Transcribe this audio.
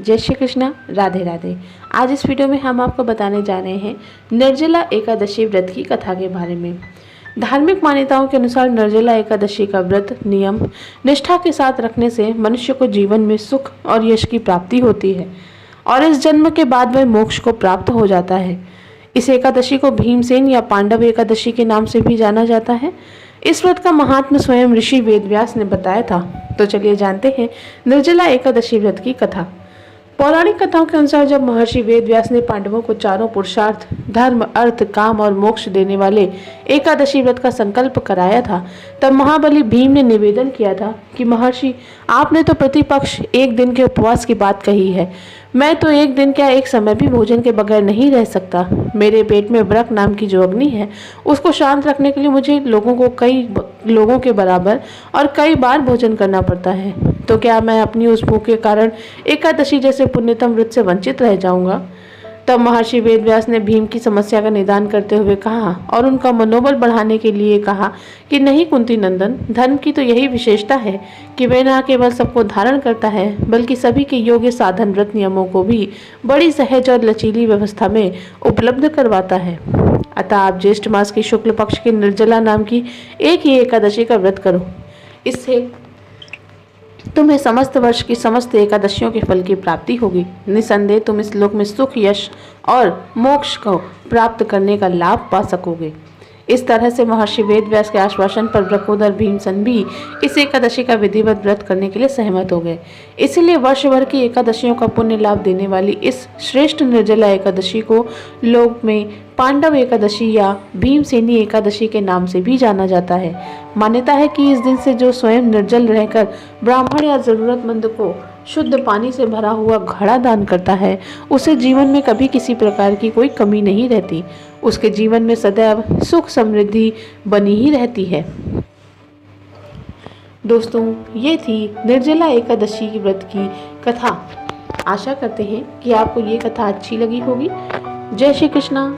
जय श्री कृष्णा, राधे राधे। आज इस वीडियो में हम आपको बताने जा रहे हैं निर्जला एकादशी व्रत की कथा के बारे में। धार्मिक मान्यताओं के अनुसार निर्जला एकादशी का व्रत नियम निष्ठा के साथ रखने से मनुष्य को जीवन में सुख और यश की प्राप्ति होती है और इस जन्म के बाद वह मोक्ष को प्राप्त हो जाता है। इस एकादशी को भीमसेन या पांडव एकादशी के नाम से भी जाना जाता है। इस व्रत का महात्म्य स्वयं ऋषि वेदव्यास ने बताया था। तो चलिए जानते हैं निर्जला एकादशी व्रत की कथा। पौराणिक कथाओं के अनुसार जब महर्षि वेदव्यास ने पांडवों को चारों पुरुषार्थ धर्म, अर्थ, काम और मोक्ष देने वाले एकादशी व्रत का संकल्प कराया था, तब महाबली भीम ने निवेदन किया था कि महर्षि, आपने तो प्रतिपक्ष एक दिन के उपवास की बात कही है। मैं तो एक दिन क्या, एक समय भी भोजन के बगैर नहीं रह सकता। मेरे पेट में व्रत नाम की जो अग्नि है, उसको शांत रखने के लिए मुझे कई लोगों के बराबर और कई बार भोजन करना पड़ता है। तो क्या मैं अपनी उस भूख के कारण एकादशी जैसे पुण्यतम व्रत से वंचित रह जाऊंगा? तब महर्षि वेदव्यास ने भीम की समस्या का निदान करते हुए कहा और उनका मनोबल बढ़ाने के लिए कहा कि नहीं कुंती नंदन, धर्म की तो यही विशेषता है कि वह न केवल सबको धारण करता है बल्कि सभी के योग्य साधन व्रत नियमों को भी बड़ी सहज और लचीली व्यवस्था में उपलब्ध करवाता है। अतः आप ज्येष्ठ मास की शुक्ल पक्ष की निर्जला नाम की एक ही एकादशी का व्रत करो। इससे तुम्हें समस्त वर्ष की समस्त एकादशियों के फल की प्राप्ति होगी। निसंदेह तुम इस लोक में सुख, यश और मोक्ष को प्राप्त करने का लाभ पा सकोगे। इस तरह से महर्षि वेदव्यास के आश्वासन पर वृकोदर भीमसेन भी इस एकादशी का विधिवत व्रत करने के लिए सहमत हो गए। इसीलिए वर्ष भर की एकादशियों का पुण्य लाभ देने वाली इस श्रेष्ठ निर्जला एकादशी को लोक में पांडव एकादशी या भीमसेनी एकादशी के नाम से भी जाना जाता है। मान्यता है कि इस दिन से जो स्वयं निर्जल रहकर ब्राह्मण या जरूरतमंद को शुद्ध पानी से भरा हुआ घड़ा दान करता है, उसे जीवन में कभी किसी प्रकार की कोई कमी नहीं रहती। उसके जीवन में सदैव सुख समृद्धि बनी ही रहती है। दोस्तों, ये थी निर्जला एकादशी की व्रत की कथा। आशा करते हैं कि आपको ये कथा अच्छी लगी होगी। जय श्री कृष्णा।